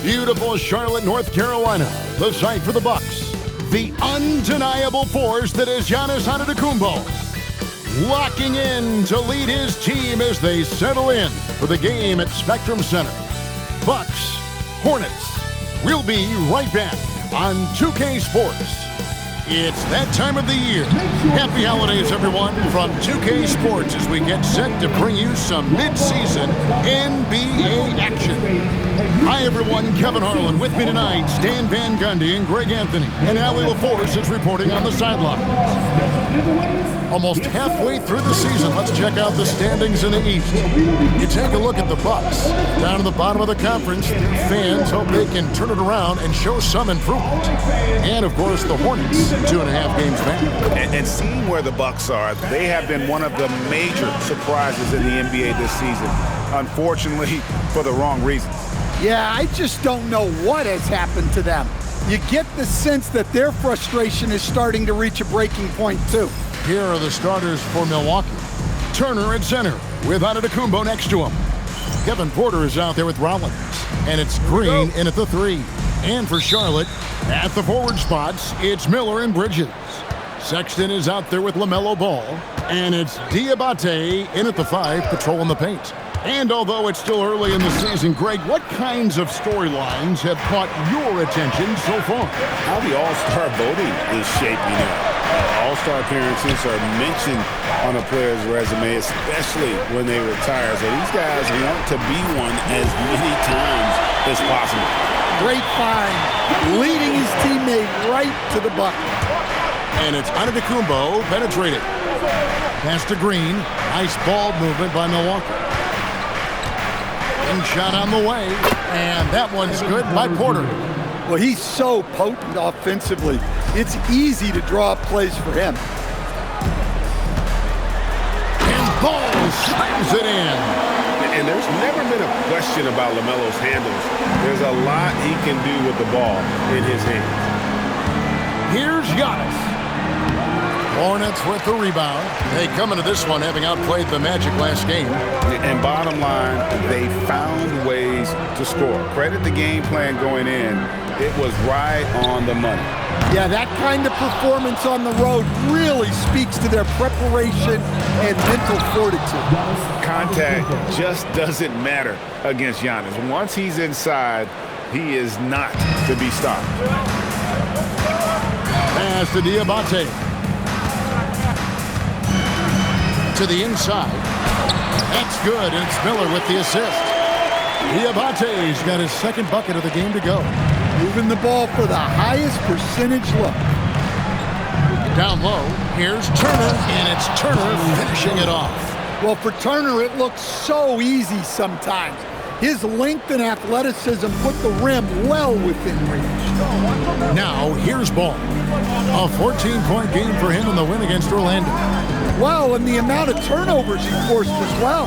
Beautiful Charlotte, North Carolina, the site for the Bucks. The undeniable force that is Giannis Antetokounmpo, locking in to lead his team as they settle in for the game at Spectrum Center. Bucks, Hornets. We'll be right back on 2K Sports. It's that time of the year. Happy holidays, everyone, from 2K Sports as we get set to bring you some mid-season NBA action. Hi, everyone. Kevin Harlan with me tonight. Stan Van Gundy and Greg Anthony. And Allie LaForce is reporting on the sideline. Almost halfway through the season, let's check out the standings in the East. You take a look at the Bucks. Down at the bottom of the conference, fans hope they can turn it around and show some improvement. And, of course, the Hornets, 2.5 games back. And seeing where the Bucks are, they have been one of the major surprises in the NBA this season. Unfortunately, for the wrong reasons. Yeah, I just don't know what has happened to them. You get the sense that their frustration is starting to reach a breaking point, too. Here are the starters for Milwaukee. Turner at center with Antetokounmpo next to him. Kevin Porter is out there with Rollins. And it's Green in at the 3. And for Charlotte, at the forward spots, it's Miller and Bridges. Sexton is out there with LaMelo Ball. And it's Diabate in at the 5, patrolling the paint. And although it's still early in the season, Greg, what kinds of storylines have caught your attention so far? How the All-Star voting is shaping up. All-Star appearances are mentioned on a player's resume, especially when they retire. So these guys want to be one as many times as possible. Great find, leading his teammate right to the bucket. And it's Antetokounmpo penetrated. Pass to Green. Nice ball movement by Milwaukee. Shot on the way, and that one's good by Porter. Well, he's so potent offensively. It's easy to draw up plays for him. And Ball slams it in. And there's never been a question about LaMelo's handles. There's a lot he can do with the ball in his hands. Here's Giannis. Hornets with the rebound. They come into this one having outplayed the Magic last game. And bottom line, they found ways to score. Credit the game plan going in. It was right on the money. Yeah, that kind of performance on the road really speaks to their preparation and mental fortitude. Contact just doesn't matter against Giannis. Once he's inside, he is not to be stopped. Pass to Diabate. To the inside. That's good, and it's Miller with the assist. Diabate's got his second bucket of the game to go. Moving the ball for the highest percentage look. Down low, here's Turner, and it's Turner finishing it off. Well, for Turner, it looks so easy sometimes. His length and athleticism put the rim well within reach. Now, here's Ball. A 14-point game for him in the win against Orlando. Wow, and the amount of turnovers he forced as well.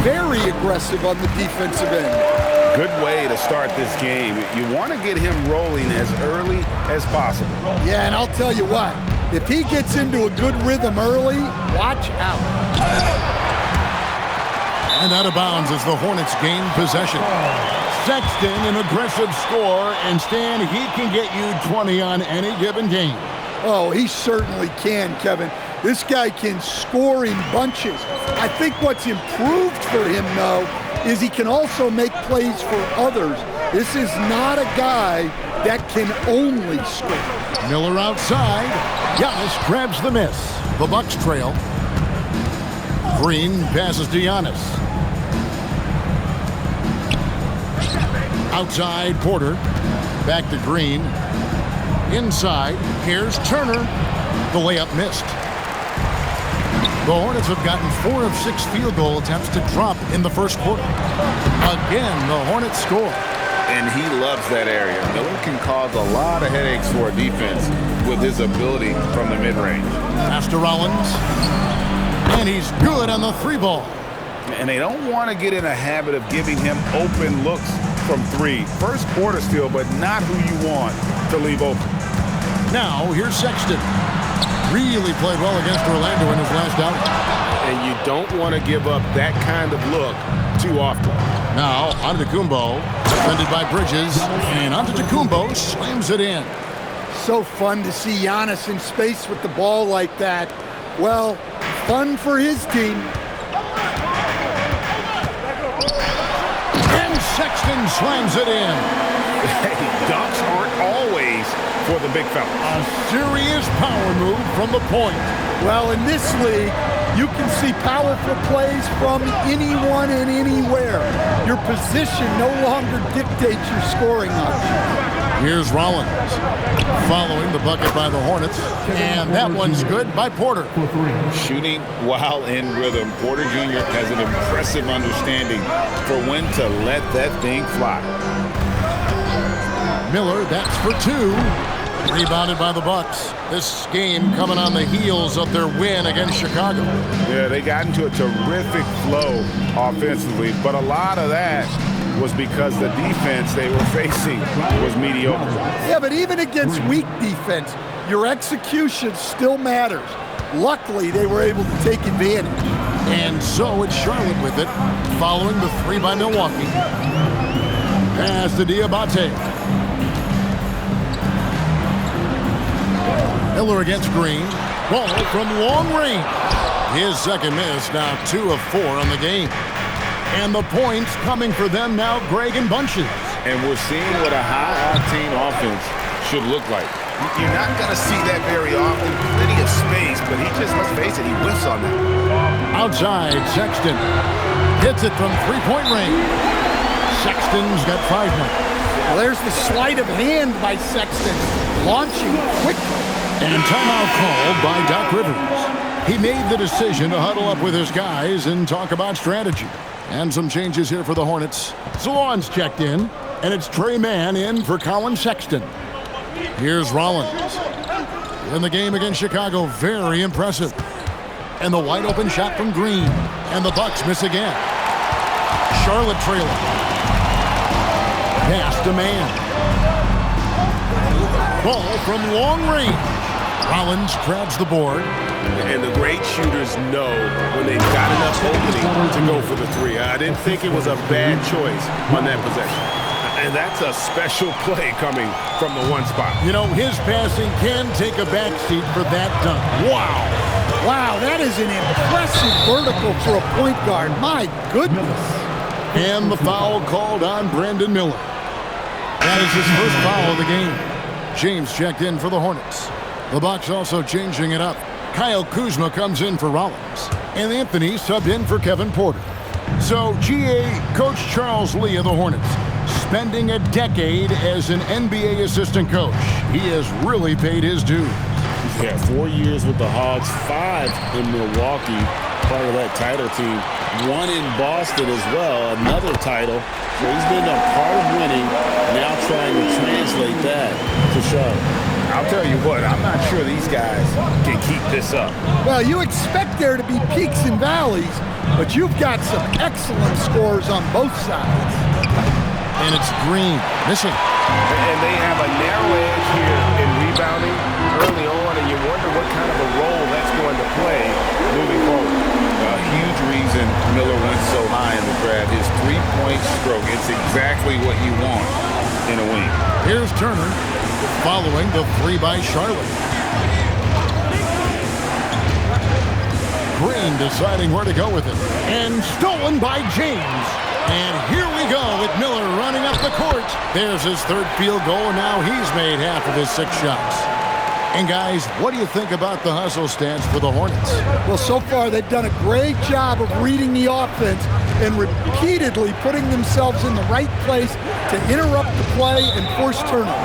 Very aggressive on the defensive end. Good way to start this game. You want to get him rolling as early as possible. Yeah, and I'll tell you what, if he gets into a good rhythm early, watch out. And out of bounds as the Hornets gain possession. Sexton, an aggressive score, and Stan, he can get you 20 on any given game. Oh, he certainly can, Kevin. This guy can score in bunches. I think what's improved for him, though, is he can also make plays for others. This is not a guy that can only score. Miller outside. Giannis grabs the miss. The Bucks trail. Green passes to Giannis. Outside, Porter. Back to Green. Inside, here's Turner. The layup missed. The Hornets have gotten 4 of 6 field goal attempts to drop in the first quarter. Again, the Hornets score. And he loves that area. Miller can cause a lot of headaches for a defense with his ability from the mid-range. Pass to Rollins. And he's good on the 3-ball. And they don't want to get in a habit of giving him open looks from 3. First quarter still, but not who you want to leave open. Now, here's Sexton. Really played well against Orlando in his last outing. And you don't want to give up that kind of look too often. Now, Antetokounmpo, defended by Bridges, and Antetokounmpo slams it in. So fun to see Giannis in space with the ball like that. Well, fun for his team. And Sexton slams it in. Hey, dunks aren't always for the big fella. A serious power move from the point. Well, in this league, you can see powerful plays from anyone and anywhere. Your position no longer dictates your scoring options. Here's Rollins, following the bucket by the Hornets, and that one's good by Porter. Shooting while in rhythm. Porter Jr. has an impressive understanding for when to let that thing fly. Miller, that's for two. Rebounded by the Bucks. This game coming on the heels of their win against Chicago. Yeah, they got into a terrific flow offensively, but a lot of that was because the defense they were facing was mediocre. Yeah, but even against weak defense, your execution still matters. Luckily, they were able to take advantage. And so it's Charlotte with it, following the three by Milwaukee. Pass to Diabate. Miller against Green. Ball from long range. His second miss, now 2 of 4 on the game. And the points coming for them now, Greg, in bunches. And we're seeing what a high-octane offense should look like. You're not going to see that very often. Plenty of space, but he just, let's face it, he whiffs on that. Outside, Sexton hits it from three-point range. Sexton's got 5 now. Well, there's the sleight of hand by Sexton, launching quickly. And timeout called by Doc Rivers. He made the decision to huddle up with his guys and talk about strategy. And some changes here for the Hornets. Salon's checked in, and it's Trey Mann in for Colin Sexton. Here's Rollins. In the game against Chicago, very impressive. And the wide open shot from Green. And the Bucks miss again. Charlotte trailing. Pass to Mann. Ball from long range. Rollins grabs the board. And the great shooters know when they've got enough opening to go for the three. I didn't think it was a bad choice on that possession. And that's a special play coming from the one spot. You know, his passing can take a backseat for that dunk. Wow. Wow, that is an impressive vertical for a point guard. My goodness. And the foul called on Brandon Miller. That is his first foul of the game. James checked in for the Hornets. The Bucks also changing it up. Kyle Kuzma comes in for Rollins. And Anthony subbed in for Kevin Porter. So, GA, Coach Charles Lee of the Hornets, spending a decade as an NBA assistant coach. He has really paid his dues. Yeah, 4 years with the Hogs, 5 in Milwaukee, part of that title team. 1 in Boston as well, another title. So he's been a part of winning, now trying to translate that to Charlotte. I'll tell you what, I'm not sure these guys can keep this up. Well, you expect there to be peaks and valleys, but you've got some excellent scores on both sides. And it's Green, missing. And they have a narrow edge here in rebounding early on, and you wonder what kind of a role that's going to play moving forward. A huge reason Miller went so high in the draft, his three-point stroke. It's exactly what you want in a wing. Here's Turner, following the three by Charlotte. Green deciding where to go with it. And stolen by James. And here we go with Miller running up the court. There's his third field goal, and now he's made half of his 6 shots. And guys, what do you think about the hustle stance for the Hornets? Well, so far they've done a great job of reading the offense and repeatedly putting themselves in the right place to interrupt the play and force turnovers.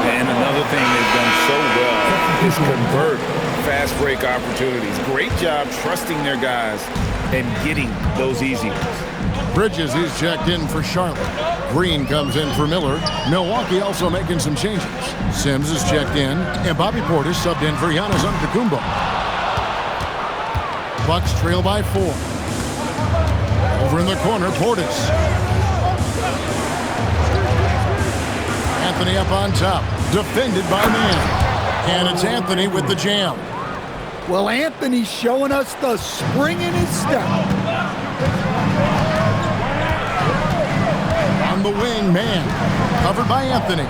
And another thing they've done so well is convert fast break opportunities. Great job trusting their guys and getting those easy ones. Bridges is checked in for Charlotte. Green comes in for Miller. Milwaukee also making some changes. Sims is checked in, and Bobby Portis subbed in for Giannis Antetokounmpo. Bucks trail by 4. Over in the corner, Portis. Anthony up on top, defended by Mann. And it's Anthony with the jam. Well, Anthony's showing us the spring in his step. Mann, covered by Anthony.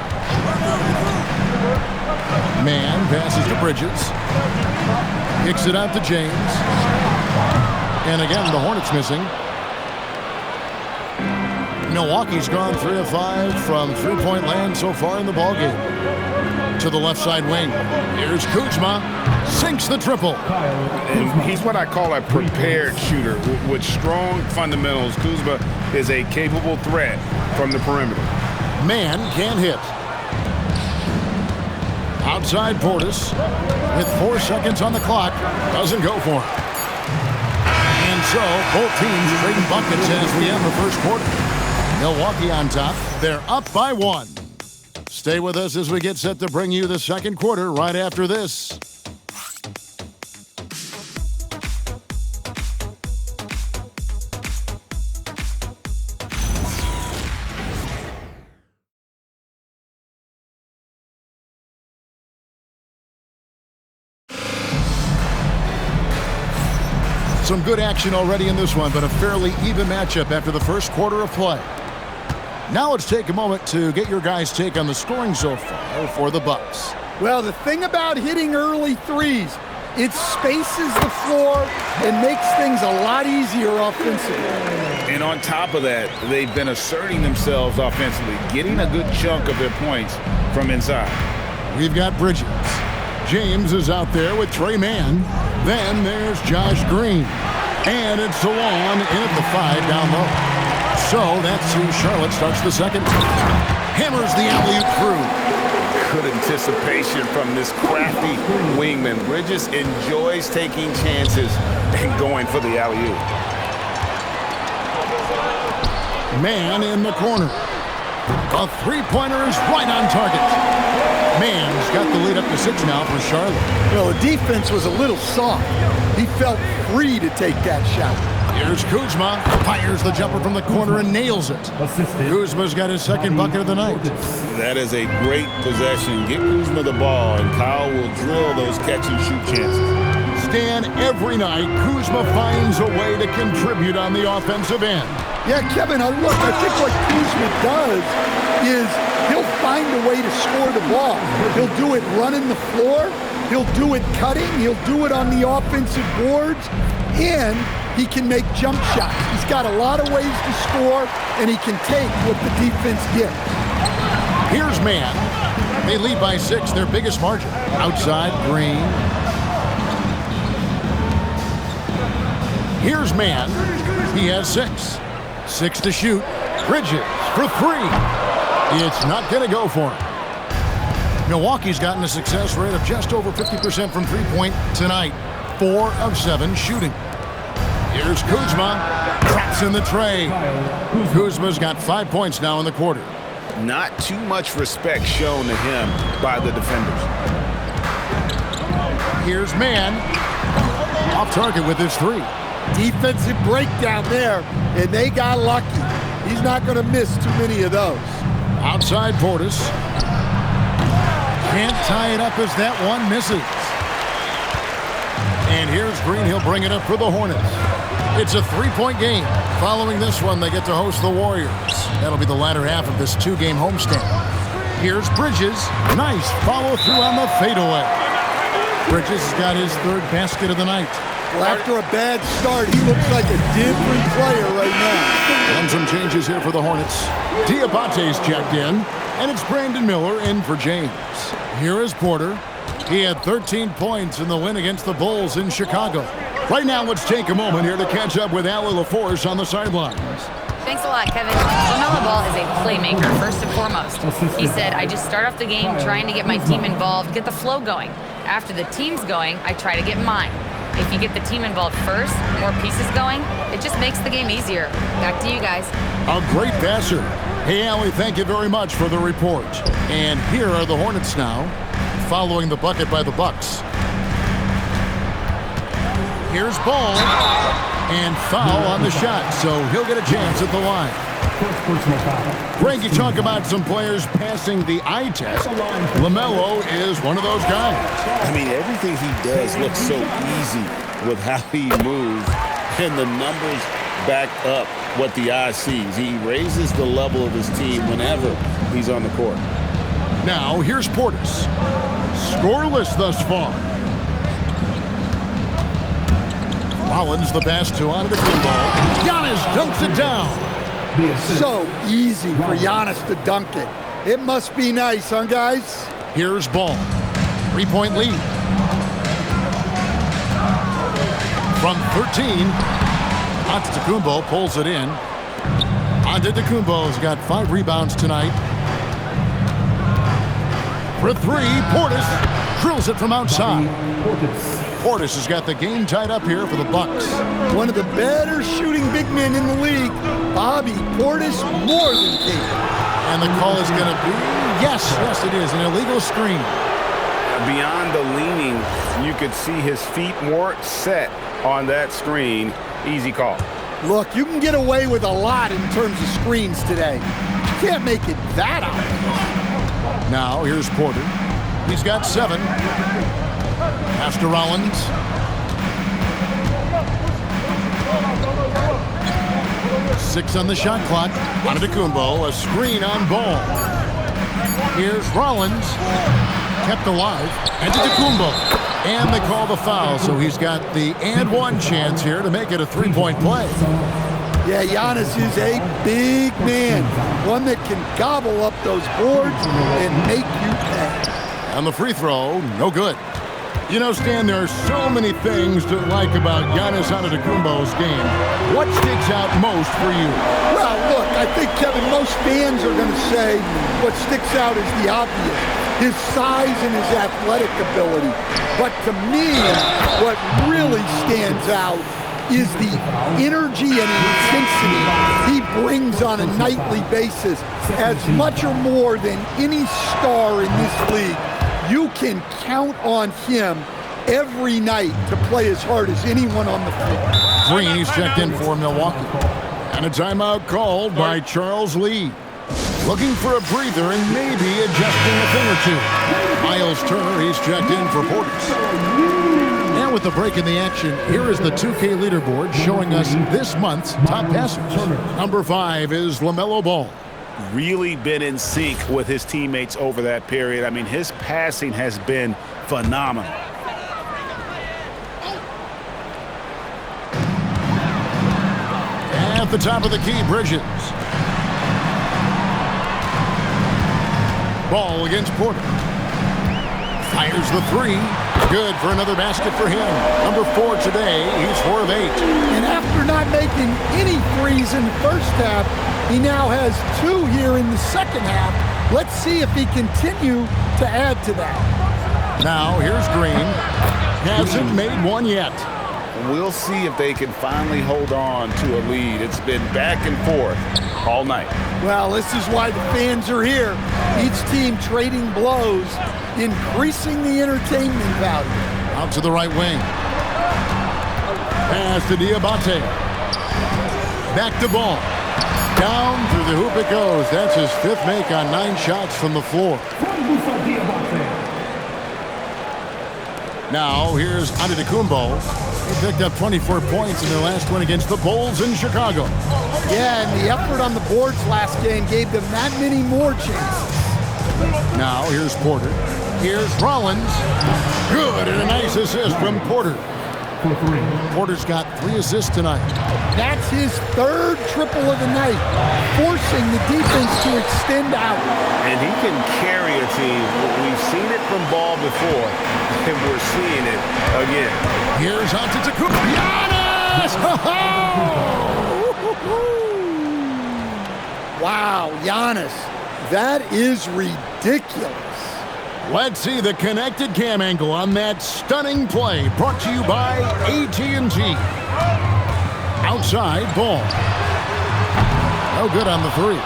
Mann passes to Bridges. Kicks it out to James. And again, the Hornets missing. Milwaukee's gone 3 of 5 from three-point land so far in the ballgame. To the left side wing. Here's Kuzma. Sinks the triple. And he's what I call a prepared shooter. With strong fundamentals, Kuzma is a capable threat from the perimeter. Mann can't hit. Outside Portis with 4 seconds on the clock. Doesn't go for it. And so both teams trading buckets as we end the first quarter. Milwaukee on top. They're up by 1. Stay with us as we get set to bring you the second quarter right after this. Some good action already in this one, but a fairly even matchup after the first quarter of play. Now let's take a moment to get your guys' take on the scoring so far for the Bucks. Well, the thing about hitting early threes, it spaces the floor and makes things a lot easier offensively. And on top of that, they've been asserting themselves offensively, getting a good chunk of their points from inside. We've got Bridges. James is out there with Trey Mann. Then there's Josh Green. And it's Salon in at the 5 down low. So that's who Charlotte starts the second. Hammers the alley-oop through. Good anticipation from this crafty wingman. Bridges enjoys taking chances and going for the alley-oop. Mann in the corner. A three-pointer is right on target. Mann's got the lead up to 6 now for Charlotte. Well, the defense was a little soft. He felt free to take that shot. Here's Kuzma. Fires the jumper from the corner and nails it. Kuzma's got his second bucket of the night. That is a great possession. Get Kuzma the ball, and Kyle will drill those catch-and-shoot chances. Stan, every night, Kuzma finds a way to contribute on the offensive end. Yeah, Kevin, look, I think what Kuzma does is he'll find a way to score the ball. He'll do it running the floor. He'll do it cutting. He'll do it on the offensive boards. And he can make jump shots. He's got a lot of ways to score, and he can take what the defense gives. Here's Mann. They lead by 6, their biggest margin. Outside, Green. Here's Mann. He has 6. 6 to shoot. Bridges for 3. It's not going to go for him. Milwaukee's gotten a success rate of just over 50% from three-point tonight. 4 of 7 shooting. Here's Kuzma. Traps in the tray. Kuzma's got 5 points now in the quarter. Not too much respect shown to him by the defenders. Here's Mann. Off target with his 3. Defensive breakdown there, and they got lucky. He's not going to miss too many of those. Outside Portis. Can't tie it up as that one misses. And here's Green. He'll bring it up for the Hornets. It's a 3-point game. Following this one, they get to host the Warriors. That'll be the latter half of this 2-game homestand. Here's Bridges. Nice follow-through on the fadeaway. Bridges has got his 3rd basket of the night. Well, after a bad start, he looks like a different player right now. And some changes here for the Hornets. Diabate's checked in, and it's Brandon Miller in for James. Here is Porter. He had 13 points in the win against the Bulls in Chicago. Right now, let's take a moment here to catch up with Allie LaForce on the sidelines. Thanks a lot, Kevin. LaMelo Ball is a playmaker, first and foremost. He said, I just start off the game trying to get my team involved, get the flow going. After the team's going, I try to get mine. If you get the team involved first, more pieces going, it just makes the game easier. Back to you guys. A great passer. Hey, Allie, thank you very much for the report. And here are the Hornets now, following the bucket by the Bucks. Here's Ball, and foul on the shot, so he'll get a chance at the line. Greg, you talk about some players passing the eye test. LaMelo is one of those guys. I mean, everything he does looks so easy with how he moves, and the numbers back up what the eye sees. He raises the level of his team whenever he's on the court. Now, here's Portis. Scoreless thus far. Rollins the pass to Antetokounmpo. Giannis dunks it down. So easy for Giannis to dunk it. It must be nice, huh, guys? Here's Ball. 3-point lead. From 13, Antetokounmpo pulls it in. Antetokounmpo's got 5 rebounds tonight. For 3, Portis drills it from outside. Portis has got the game tied up here for the Bucks. One of the better shooting big men in the league, Bobby Portis, more than capable. And the call is going to be, yes, it is, an illegal screen. Beyond the leaning, you could see his feet weren't set on that screen. Easy call. Look, you can get away with a lot in terms of screens today. You can't make it that obvious. Now, here's Porter. He's got 7. Pass to Rollins. Six on the shot clock. Antetokounmpo, a screen on Ball. Here's Rollins. Kept alive. Antetokounmpo. And they call the foul, so he's got the and one chance here to make it a 3-point play. Yeah, Giannis is a big man. One that can gobble up those boards and make you pay. On the free throw, no good. You know, Stan, there are so many things to like about Giannis Antetokounmpo's game. What sticks out most for you? Well, look, I think, Kevin, most fans are going to say what sticks out is the obvious. His size and his athletic ability. But to me, what really stands out is the energy and intensity he brings on a nightly basis. As much or more than any star in this league, you can count on him every night to play as hard as anyone on the floor. Green, he's checked in for Milwaukee. And a timeout called by Charles Lee. Looking for a breather and maybe adjusting a thing or two. Miles Turner, he's checked in for Portis. Now with the break in the action, here is the 2K leaderboard showing us this month's top passers. Number 5 is LaMelo Ball. Really been in sync with his teammates over that period. I mean, his passing has been phenomenal. At the top of the key, Bridges. Ball against Porter. Fires the 3. Good for another basket for him. Number 4 today. He's 4 of 8. And after not making any threes in the first half, he now has 2 here in the second half. Let's see if he continue to add to that. Now here's Green. Hasn't made one yet. We'll see if they can finally hold on to a lead. It's been back and forth all night. Well, this is why the fans are here. Each team trading blows, increasing the entertainment value. Out to the right wing. Pass to Diabate. Back to Ball. Down through the hoop it goes. That's his 5th make on 9 shots from the floor. Now here's Antetokounmpo. He picked up 24 points in their last win against the Bulls in Chicago. Yeah, and the effort on the boards last game gave them that many more chances. Now here's Porter. Here's Rollins. Good, and a nice assist from Porter. Porter's got 3 assists tonight. That's his 3rd triple of the night, forcing the defense to extend out. And he can carry a team. We've seen it from Ball before, and we're seeing it again. Here's Antetokounmpo. Giannis! Wow, Giannis, that is ridiculous. Let's see the connected cam angle on that stunning play, brought to you by AT&T. Outside, Ball. No good on the 3.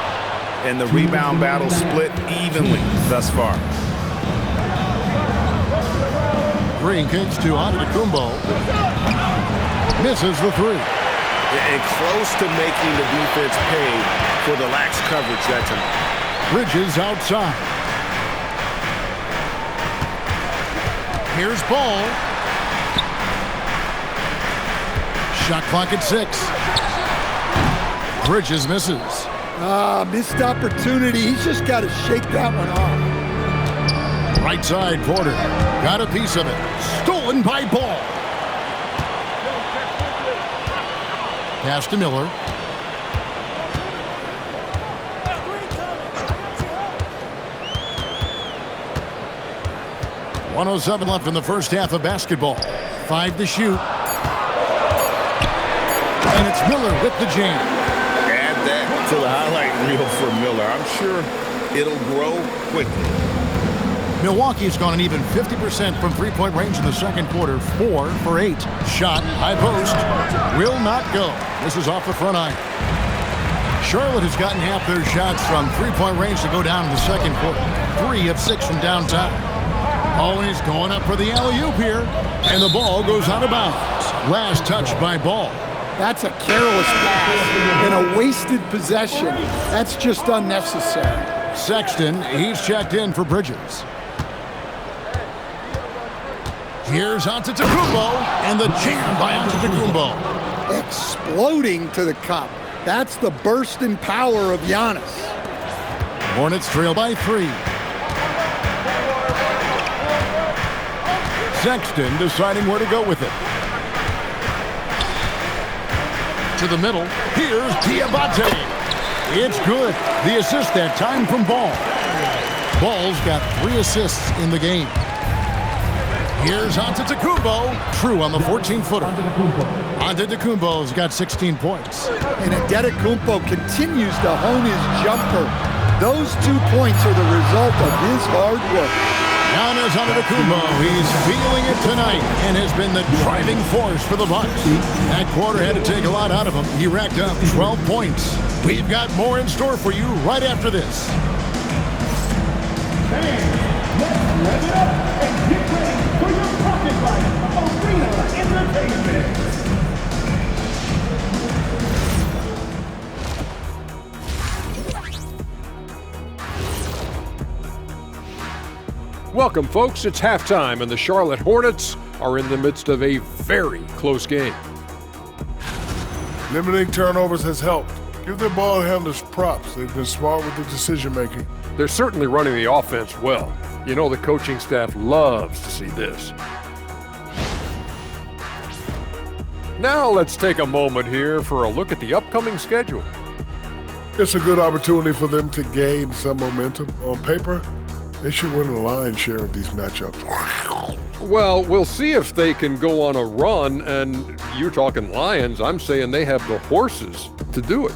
And the rebound battle split evenly thus far. Green kicks to Antetokounmpo. Misses the 3. And close to making the defense pay for the lax coverage that time. Bridges outside. Here's Ball. Shot clock at 6. Bridges misses. Missed opportunity. He's just got to shake that one off. Right side, Porter. Got a piece of it. Stolen by Ball. Pass to Miller. .107 left in the first half of basketball. 5 to shoot. And it's Miller with the jam. Add that to the highlight reel for Miller. I'm sure it'll grow quickly. Milwaukee's gone an even 50% from three-point range in the second quarter. 4 for 8. Shot, high post. Will not go. This is off the front iron. Charlotte has gotten half their shots from three-point range to go down in the second quarter. 3 of 6 from downtown. Always going up for the alley-oop here. And the ball goes out of bounds. Last touch by Ball. That's a careless pass and a wasted possession. That's just unnecessary. Sexton, he's checked in for Bridges. Here's Antetokounmpo, and the jam by Antetokounmpo. Exploding to the cup. That's the burst in power of Giannis. Hornets trail by 3. Sexton deciding where to go with it. To the middle. Here's Diabate. It's good. The assist that time from Ball. Ball's got 3 assists in the game. Here's Antetokounmpo. True on the 14-footer. Antetokounmpo's got 16 points. And Antetokounmpo continues to hone his jumper. Those 2 points are the result of his hard work. Giannis Antetokounmpo, he's feeling it tonight and has been the driving force for the Bucks. That quarter had to take a lot out of him. He racked up 12 points. We've got more in store for you right after this. Fans, let's rev it up and get ready for your pocket life arena entertainment. Welcome, folks. It's halftime, and the Charlotte Hornets are in the midst of a very close game. Limiting turnovers has helped. Give their ball handlers props. They've been smart with the decision-making. They're certainly running the offense well. You know the coaching staff loves to see this. Now let's take a moment here for a look at the upcoming schedule. It's a good opportunity for them to gain some momentum. On paper, they should win a lion's share of these matchups. Well, we'll see if they can go on a run, and you're talking Lions. I'm saying they have the horses to do it.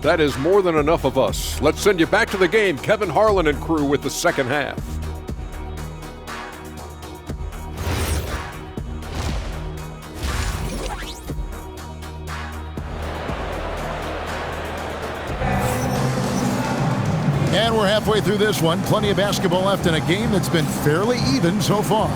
That is more than enough of us. Let's send you back to the game. Kevin Harlan and crew with the second half. And we're halfway through this one. Plenty of basketball left in a game that's been fairly even so far.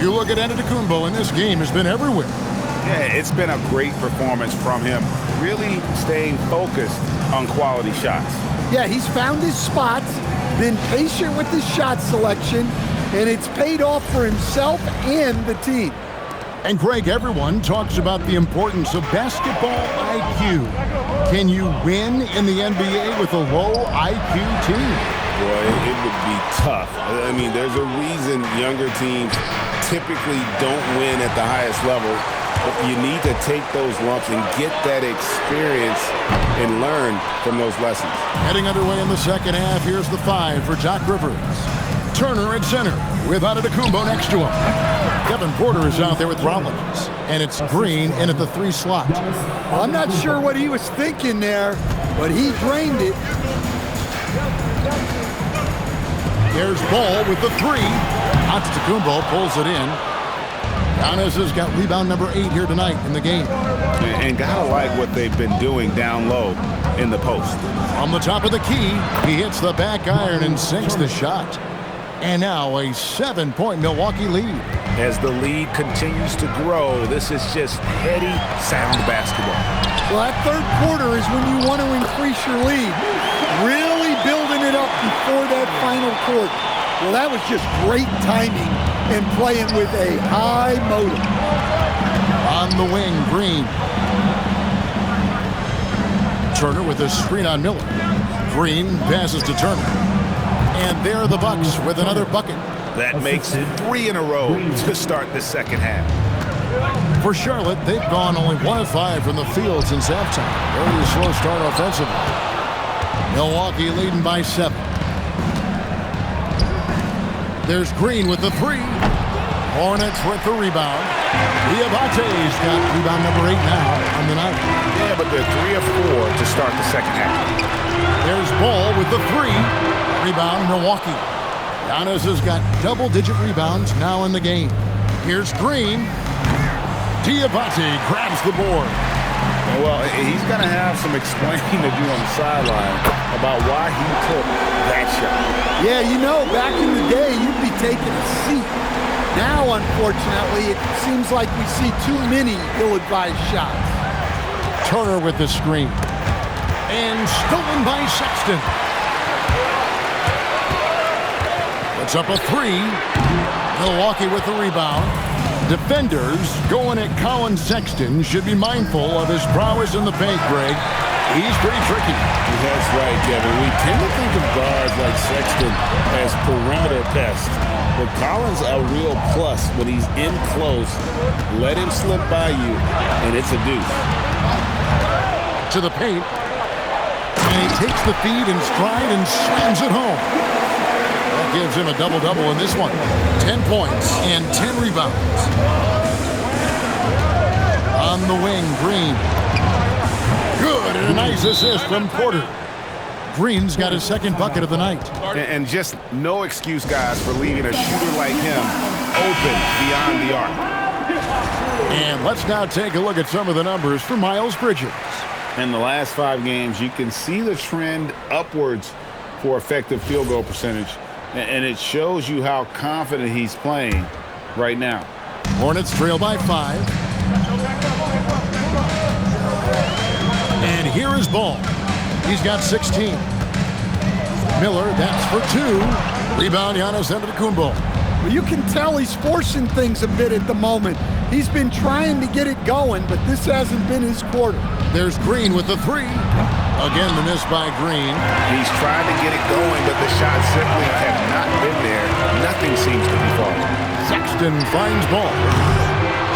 You look at Antetokounmpo, and this game has been everywhere. Yeah, it's been a great performance from him. Really staying focused on quality shots. Yeah, he's found his spots, been patient with his shot selection, and it's paid off for himself and the team. And Greg, everyone talks about the importance of basketball IQ. Can you win in the NBA with a low IQ team? Boy, it would be tough. I mean, there's a reason younger teams typically don't win at the highest level. But you need to take those lumps and get that experience and learn from those lessons. Heading underway in the second half, here's the 5 for Doc Rivers. Turner at center with Antetokounmpo next to him. Kevin Porter is out there with Rollins. And it's Green in at the 3 slot. Well, I'm not sure what he was thinking there, but he drained it. There's Ball with the 3. Antetokounmpo pulls it in. Giannis has got rebound number 8 here tonight in the game. And gotta like what they've been doing down low in the post. From the top of the key, he hits the back iron and sinks the shot. And now a 7-point Milwaukee lead. As the lead continues to grow, this is just heady, sound basketball. Well, that third quarter is when you want to increase your lead. Really building it up before that final quarter. Well, that was just great timing and playing with a high motor. On the wing, Green. Turner with a screen on Miller. Green passes to Turner. And there are the Bucks with another bucket. That makes it 3 in a row to start the second half. For Charlotte, they've gone only 1 of 5 from the field since halftime. Very slow start offensively. Milwaukee leading by 7. There's Green with the 3. Hornets with the rebound. Diabate's got rebound number 8 now on the night. Yeah, but they're 3 of 4 to start the second half. There's Ball with the 3. Rebound, Milwaukee. Giannis has got double-digit rebounds now in the game. Here's Green. Diabate grabs the board. Well, he's going to have some explaining to do on the sideline about why he took that shot. Yeah, you know, back in the day, you'd be taking a seat. Now, unfortunately, it seems like we see too many ill-advised shots. Turner with the screen. And stolen by Sexton. Puts up a 3. Milwaukee with the rebound. Defenders going at Colin Sexton should be mindful of his prowess in the paint, Greg. He's pretty tricky. That's right, Kevin. We tend to think of guards like Sexton as perimeter pests. But Collins a real plus when he's in close. Let him slip by you, and it's a deuce. To the paint. And he takes the feed in stride and slams it home. That gives him a double-double in this one. 10 points and 10 rebounds. On the wing, Green. Good, and a nice assist from Porter. Green's got his second bucket of the night. And just no excuse, guys, for leaving a shooter like him open beyond the arc. And let's now take a look at some of the numbers for Miles Bridges. In the last 5 games, you can see the trend upwards for effective field goal percentage. And it shows you how confident he's playing right now. Hornets trail by 5. And here is Ball. He's got 16. Miller, that's for 2. Rebound, Giannis Antetokounmpo. Well, you can tell he's forcing things a bit at the moment. He's been trying to get it going, but this hasn't been his quarter. There's Green with the 3. Again, the miss by Green. He's trying to get it going, but the shots simply have not been there. Nothing seems to be falling. Sexton finds Ball.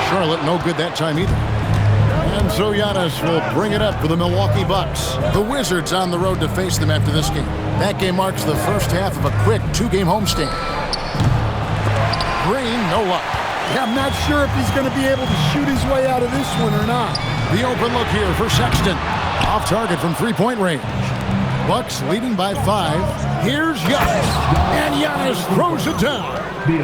Charlotte no good that time either. And so Giannis will bring it up for the Milwaukee Bucks. The Wizards on the road to face them after this game. That game marks the first half of a quick 2-game homestand. Green, no luck. Yeah, I'm not sure if he's going to be able to shoot his way out of this one or not. The open look here for Sexton. Off target from 3-point range. Bucks leading by 5. Here's Giannis. And Giannis throws it down.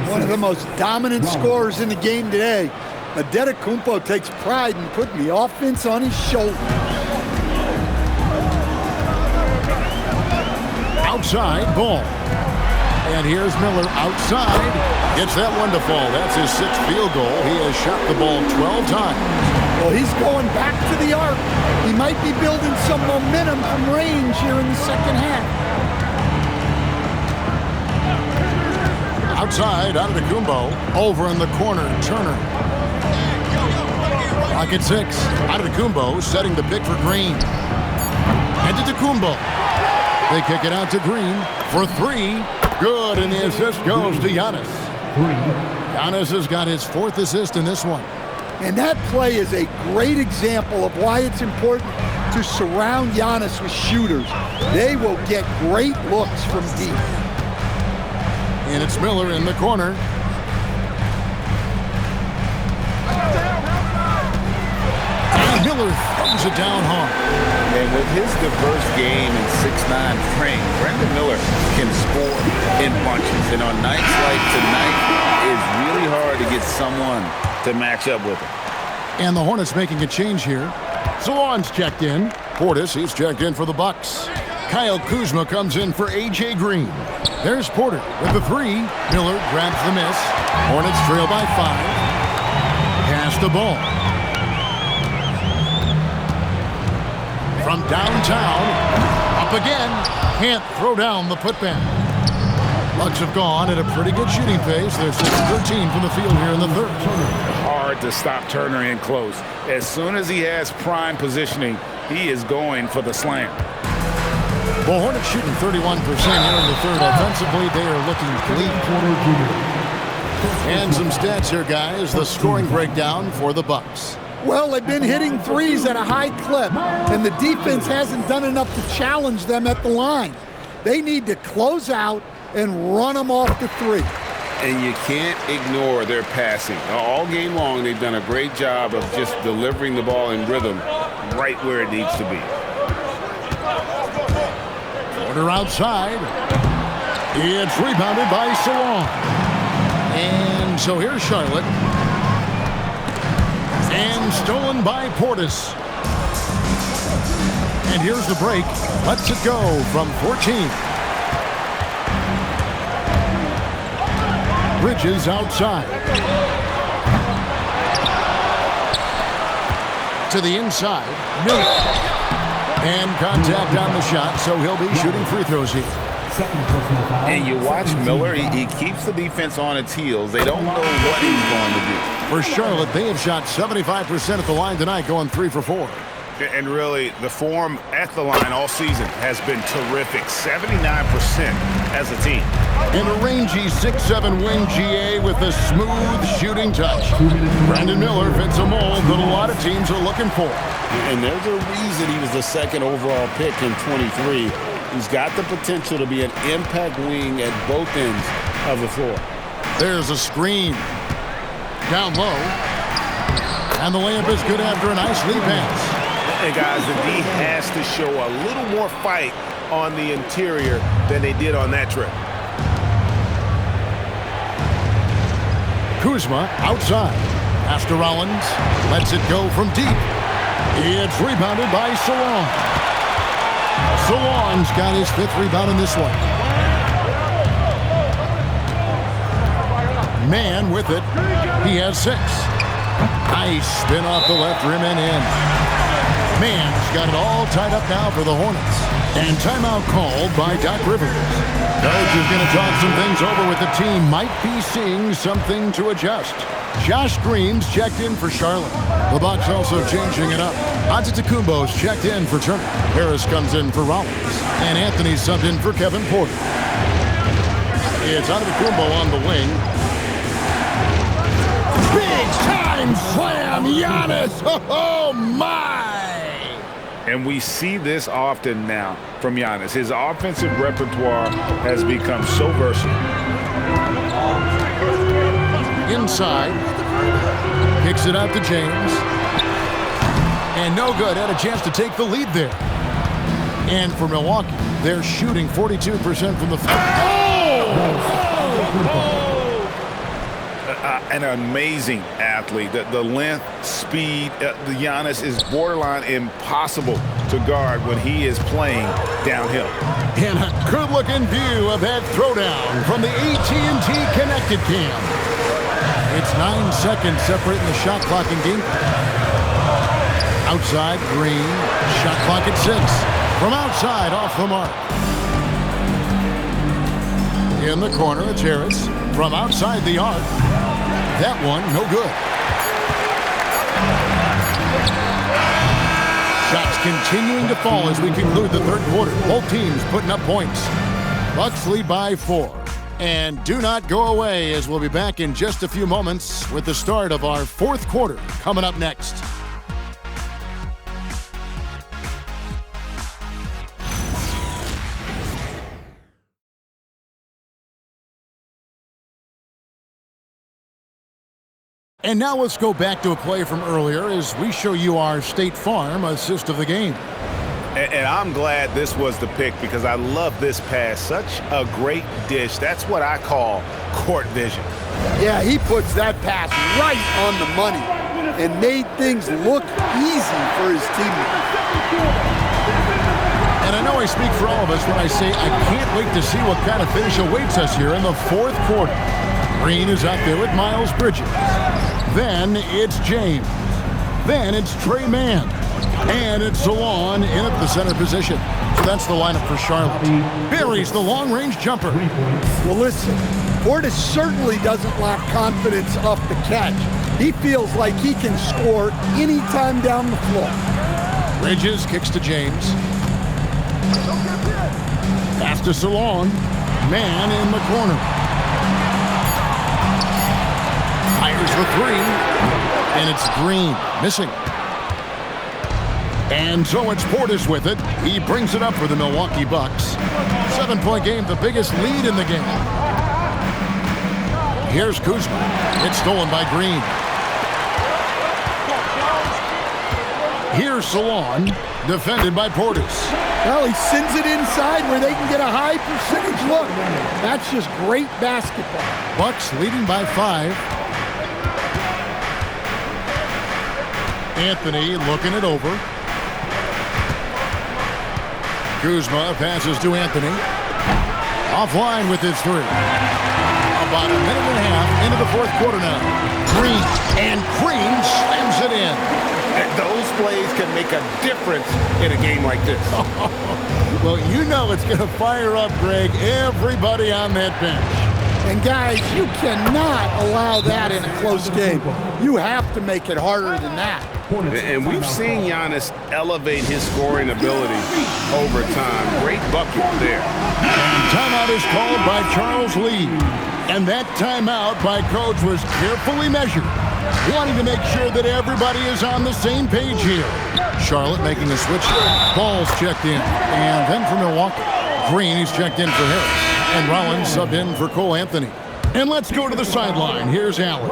One of the most dominant scorers in the game today. Antetokounmpo takes pride in putting the offense on his shoulders. Outside, Ball. And here's Miller outside. Gets that one to fall. That's his 6th field goal. He has shot the ball 12 times. Well, he's going back to the arc. He might be building some momentum from range here in the second half. Outside, Antetokounmpo. Over in the corner, Turner. Pocket 6. Antetokounmpo setting the pick for Green. Antetokounmpo. They kick it out to Green for 3. Good, and the assist goes to Giannis. Giannis has got his 4th assist in this one. And that play is a great example of why it's important to surround Giannis with shooters. They will get great looks from deep. And it's Miller in the corner. And Miller throws it down hard. And with his diverse game and 6'9" frame, Brandon Miller can score in bunches. And on nights like tonight, it's really hard to get someone to match up with him. And the Hornets making a change here. Salon's checked in. Portis, he's checked in for the Bucks. Kyle Kuzma comes in for A.J. Green. There's Porter with the 3. Miller grabs the miss. Hornets trail by 5. Pass the ball. From downtown, up again. Can't throw down the putback. Bucks have gone at a pretty good shooting pace. They're 6-13 from the field here in the third. hard to stop Turner in close. As soon as he has prime positioning, he is going for the slam. The Hornets shooting 31% here in the third. Offensively, they are looking bleak. And some stats here, guys. The scoring breakdown for the Bucks. Well, they've been hitting threes at a high clip, and the defense hasn't done enough to challenge them at the line. They need to close out and run them off the three. And you can't ignore their passing. All game long, they've done a great job of just delivering the ball in rhythm right where it needs to be. Porter outside. It's rebounded by Salon. And so here's Charlotte. And stolen by Portis. And here's the break. Lets it go from 14. Bridges outside. To the inside. Miller. And contact on the shot, so he'll be shooting free throws here. And you watch Miller, he keeps the defense on its heels. They don't know what he's going to do. For Charlotte, they have shot 75% at the line tonight, going 3 for 4. And really, the form at the line all season has been terrific. 79% as a team. And a rangy 6'7" wing GA with a smooth shooting touch. Brandon Miller fits a mold that a lot of teams are looking for. And there's a reason he was the second overall pick in 23. He's got the potential to be an impact wing at both ends of the floor. There's a screen. Down low. And the layup is good after a nice lead pass. And guys, the D has to show a little more fight on the interior than they did on that trip. Kuzma outside. Pass to Rollins. Lets it go from deep. It's rebounded by Salon. Salon's got his 5th rebound in this one. Man with it. He has 6. Nice spin off the left rim and in. Man's got it all tied up now for the Hornets. And timeout called by Doc Rivers. Coach is going to talk some things over with the team. Might be seeing something to adjust. Josh Green's checked in for Charlotte. The Bucks also changing it up. Antetokounmpo's checked in for Turner. Harris comes in for Rollins. And Anthony subbed in for Kevin Porter. It's Antetokounmpo on the wing. Big time slam, Giannis! Oh my! And we see this often now from Giannis. His offensive repertoire has become so versatile. Inside. Kicks it out to James. And no good. Had a chance to take the lead there. And for Milwaukee, they're shooting 42% from the field. An amazing athlete. The length, speed, the Giannis is borderline impossible to guard when he is playing downhill. And a good-looking view of that throwdown from the AT&T Connected Cam. It's 9 seconds separating the shot clock and game. Outside, Green. Shot clock at 6. From outside, off the mark. In the corner, it's Harris. From outside the arc. That one, no good. Shots continuing to fall as we conclude the third quarter. Both teams putting up points. Bucks lead by 4. And do not go away, as we'll be back in just a few moments with the start of our fourth quarter coming up next. And now let's go back to a play from earlier as we show you our State Farm assist of the game. And I'm glad this was the pick because I love this pass. Such a great dish. That's what I call court vision. Yeah, he puts that pass right on the money and made things look easy for his teammates. And I know I speak for all of us when I say I can't wait to see what kind of finish awaits us here in the fourth quarter. Green is out there with Miles Bridges. Then it's James. Then it's Trey Mann. And it's Salon in at the center position. So that's the lineup for Charlotte. Buries the long-range jumper. Well, listen, Portis certainly doesn't lack confidence off the catch. He feels like he can score anytime down the floor. Bridges kicks to James. Pass to Salon. Man in the corner. Fires the three. And it's Green. Missing. And so it's Portis with it. He brings it up for the Milwaukee Bucks. 7-point game, the biggest lead in the game. Here's Kuzma. It's stolen by Green. Here's Salon, defended by Portis. Well, he sends it inside where they can get a high percentage look. That's just great basketball. Bucks leading by 5. Anthony looking it over. Kuzma passes to Anthony. Offline with his three. About a minute and a half into the fourth quarter now. Green, and Green slams it in. And those plays can make a difference in a game like this. Well, you know it's going to fire up, Greg, everybody on that bench. And guys, you cannot allow that in a close game. You have to make it harder than that. And we've seen Giannis elevate his scoring ability over time. Great bucket there. Timeout is called by Charles Lee. And that timeout by Coach was carefully measured, wanting to make sure that everybody is on the same page here. Charlotte making a switch. Ball's checked in. And then for Milwaukee, Green is checked in for Harris. And Rollins subbed in for Cole Anthony. And let's go to the sideline. Here's Allen.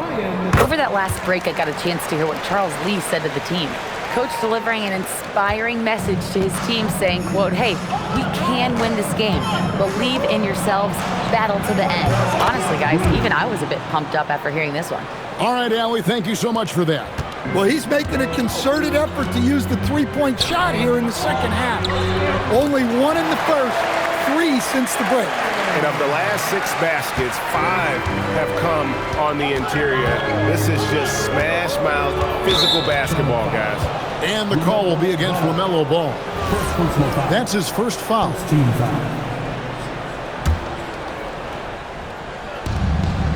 Over that last break, I got a chance to hear what Charles Lee said to the team. Coach delivering an inspiring message to his team saying, quote, hey, we can win this game. Believe in yourselves. Battle to the end. Honestly, guys, even I was a bit pumped up after hearing this one. All right, Allie, thank you so much for that. Well, he's making a concerted effort to use the three-point shot here in the second half. Only 1 in the first, 3 since the break. And of the last 6 baskets, 5 have come on the interior. This is just smash mouth physical basketball, guys. And the call will be against LaMelo Ball. That's his first foul.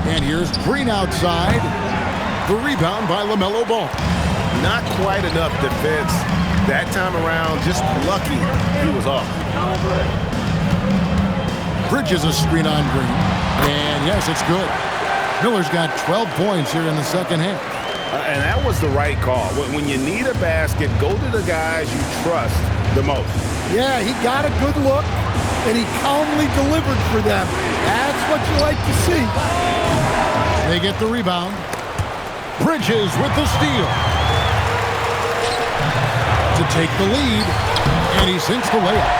And here's Green outside. The rebound by LaMelo Ball. Not quite enough defense that time around. Just lucky he was off. Bridges a screen on Green. And yes, it's good. Miller's got 12 points here in the second half. And that was the right call. When you need a basket, go to the guys you trust the most. Yeah, he got a good look, and he calmly delivered for them. That's what you like to see. They get the rebound. Bridges with the steal. To take the lead, and he sinks the layup.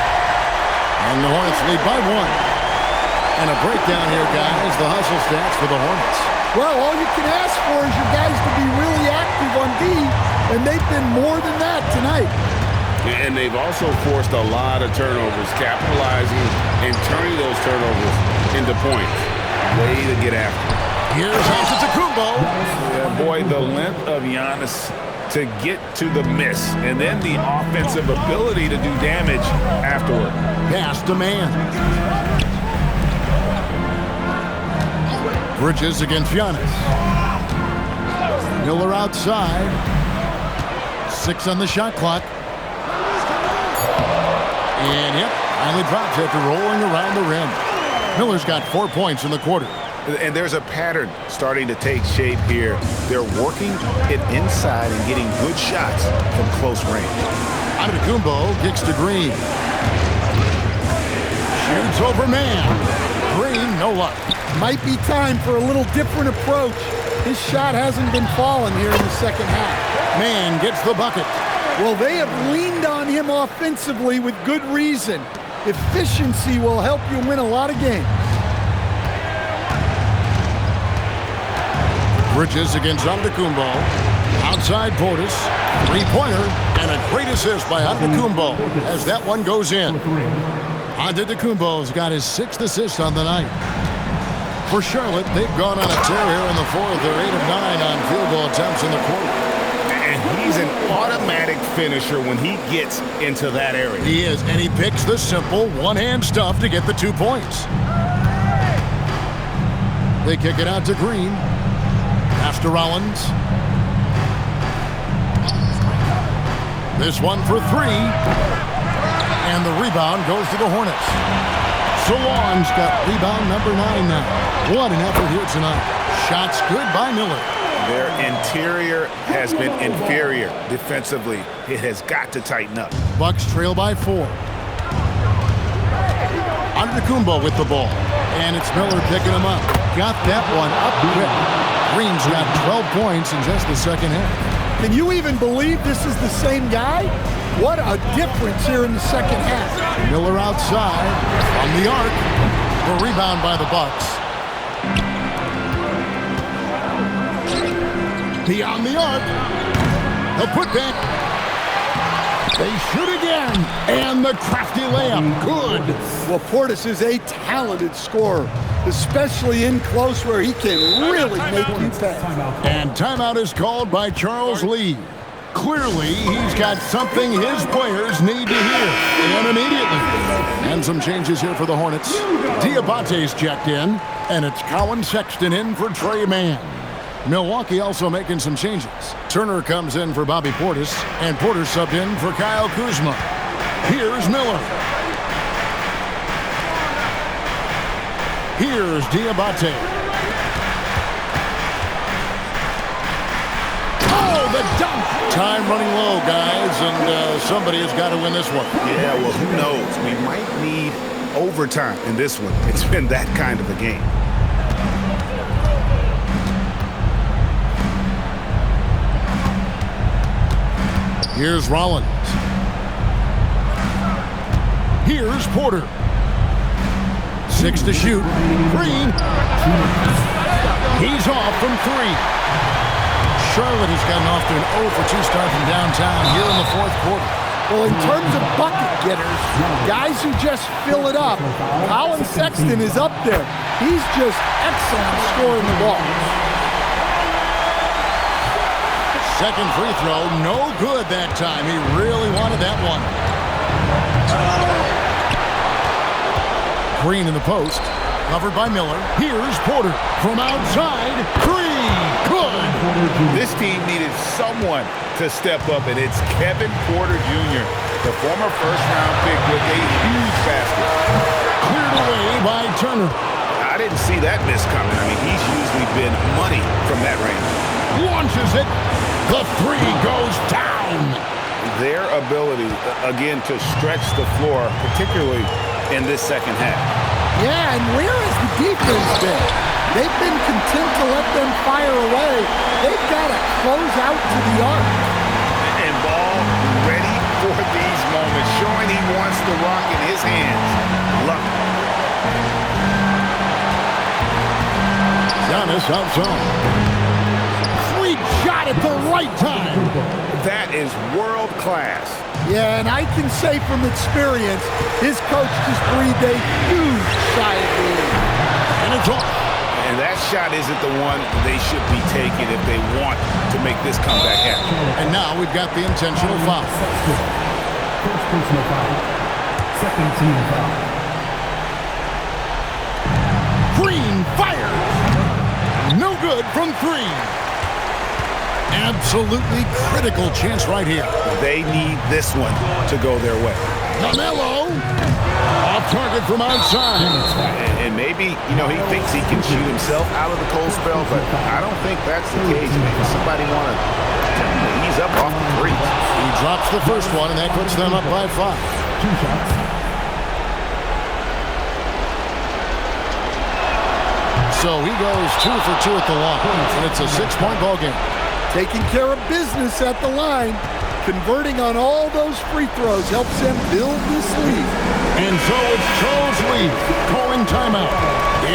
And the Hornets lead by 1. And a breakdown here, guys. The hustle stats for the Hornets. Well, all you can ask for is your guys to be really active on D, and they've been more than that tonight. And they've also forced a lot of turnovers, capitalizing and turning those turnovers into points. Way to get after. Here's Antetokounmpo. Yeah, boy, the length of Giannis to get to the miss, and then the offensive ability to do damage afterward. Pass to man. Bridges against Giannis. Miller outside. 6 on the shot clock. And yep, finally drops after rolling around the rim. Miller's got 4 points in the quarter. And there's a pattern starting to take shape here. They're working it inside and getting good shots from close range. Antetokounmpo kicks to Green. Shoots over man. Green, no luck. Might be time for a little different approach. His shot hasn't been falling here in the second half. Man gets the bucket. Well, they have leaned on him offensively with good reason. Efficiency will help you win a lot of games. Bridges against Antetokounmpo. Outside Portis. Three-pointer and a great assist by Antetokounmpo as that one goes in. Antetokounmpo's got his 6th assist on the night. For Charlotte, they've gone on a tear here in the fourth. They're 8 of 9 on field goal attempts in the quarter. And he's an automatic finisher when he gets into that area. He is, and he picks the simple one-hand stuff to get the 2 points. They kick it out to Green. Pass to Rollins. This one for three. And the rebound goes to the Hornets. Salon's got rebound number 9 now. What an effort here tonight. Shots good by Miller. Their interior has been inferior defensively. It has got to tighten up. Bucks trail by 4. Antetokounmpo with the ball. And it's Miller picking him up. Got that one up quick. Green's got 12 points in just the second half. Can you even believe this is the same guy? What a difference here in the second half. Miller outside on the arc. The rebound by the Bucks. Beyond the arc. The putback. They shoot again. And the crafty layup. Good. Well, Portis is a talented scorer, especially in close where he can really make you pay. And timeout is called by Charles Lee. Clearly, he's got something his players need to hear, and immediately. And some changes here for the Hornets. Diabate's checked in, and it's Colin Sexton in for Trey Mann. Milwaukee also making some changes. Turner comes in for Bobby Portis, and Porter subbed in for Kyle Kuzma. Here's Miller. Here's Diabate. Oh, the dunk! Time running low, guys, and somebody has got to win this one. Yeah, well, who knows? We might need overtime in this one. It's been that kind of a game. Here's Rollins. Here's Porter. 6 to shoot. Green. He's off from 3. Charlotte has gotten off to an 0 for 2 start from downtown here in the fourth quarter. Well, in terms of bucket getters, guys who just fill it up, Colin Sexton is up there. He's just excellent scoring the ball. Second free throw, no good that time. He really wanted that one. Green in the post, covered by Miller. Here's Porter from outside. Green, good. This team needed someone to step up, and it's Kevin Porter Jr., the former first-round pick with a huge basket. Cleared away by Turner. I didn't see that miss coming. I mean, he's usually been money from that range. Launches it. The 3 goes down. Their ability, again, to stretch the floor, particularly in this second half. Yeah, and where has the defense been? They've been content to let them fire away. They've got to close out to the arc. And Ball ready for these moments, showing he wants the rock in his hands. Love it. Giannis outside. Sweet shot at the right time. That is world class. Yeah, and I can say from experience, his coach just breathed a huge sigh of relief. And it's off. And that shot isn't the one they should be taking if they want to make this comeback happen. And now we've got the intentional foul. First personal foul. Second team foul. Green fires. No good from 3. Absolutely critical chance right here. They need this one to go their way. Carmelo off target from outside. And maybe, he thinks he can shoot himself out of the cold spell, but I don't think that's the case. Maybe somebody want to ease up off the 3. He drops the first one, and that puts them up by 5. 2 shots. So he goes 2 for 2 at the line, and it's a 6-point ball game. Taking care of business at the line. Converting on all those free throws helps them build this lead. And so it's Charles Lee calling timeout.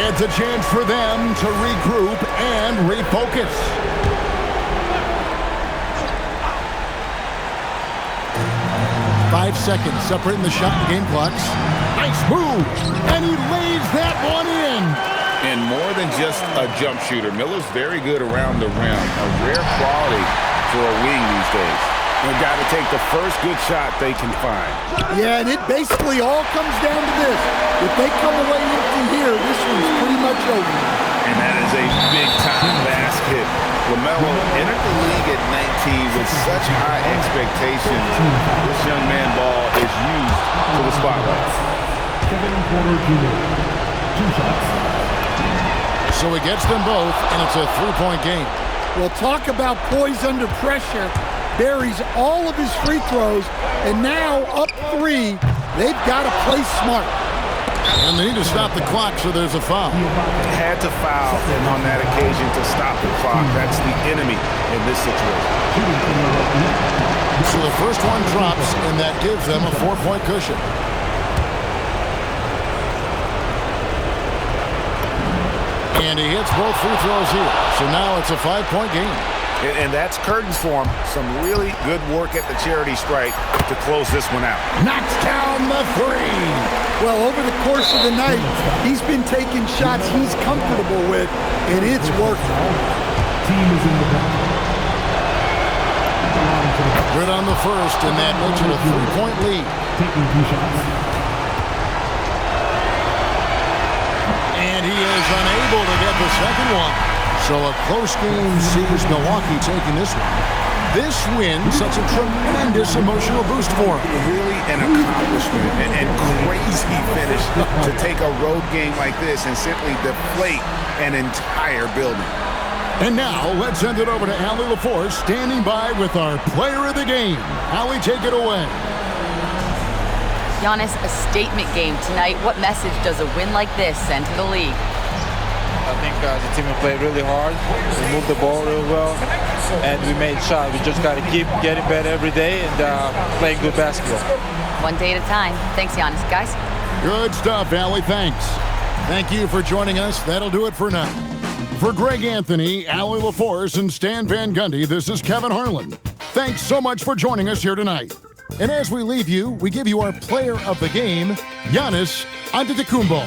It's a chance for them to regroup and refocus. Five seconds separating the shot and game clocks. Nice move, and he lays that one in. And more than just a jump shooter, Miller's very good around the rim. A rare quality for a wing these days. They've got to take the first good shot they can find. Yeah, and it basically all comes down to this. If they come away empty here, this one's pretty much over. And that is a big-time basket. LaMelo entered the league at 19 with such high expectations. This young man ball is used for the spotlight. Kevin Porter Jr. 2 shots. So he gets them both, and it's a three-point game. Well, talk about poise under pressure. Buries all of his free throws, and now up 3. They've got to play smart. And they need to stop the clock, so there's a foul. Had to foul on that occasion to stop the clock. That's the enemy in this situation. So the first one drops, and that gives them a 4-point cushion. And he hits both free throws here. So now it's a 5-point game. And that's curtains for him. Some really good work at the charity stripe to close this one out. Knocks down the 3. Well, over the course of the night, he's been taking shots he's comfortable with, and it's working. Team is in the back. Good on the first, and that makes it a 3-point lead. Taking 2 shots. And he is unable to get the second one. So a close game sees Milwaukee taking this one. This win sets a tremendous emotional boost for him. Really an accomplishment and crazy finish to take a road game like this and simply deflate an entire building. And now let's send it over to Allie LaForce, standing by with our player of the game. Allie, take it away. Giannis, a statement game tonight. What message does a win like this send to the league? I think the team played really hard. We moved the ball really well, and we made shots. We just got to keep getting better every day and playing good basketball. One day at a time. Thanks, Giannis. Guys? Good stuff, Allie. Thanks. Thank you for joining us. That'll do it for now. For Greg Anthony, Allie LaForce, and Stan Van Gundy, this is Kevin Harlan. Thanks so much for joining us here tonight. And as we leave you, we give you our player of the game, Giannis Antetokounmpo.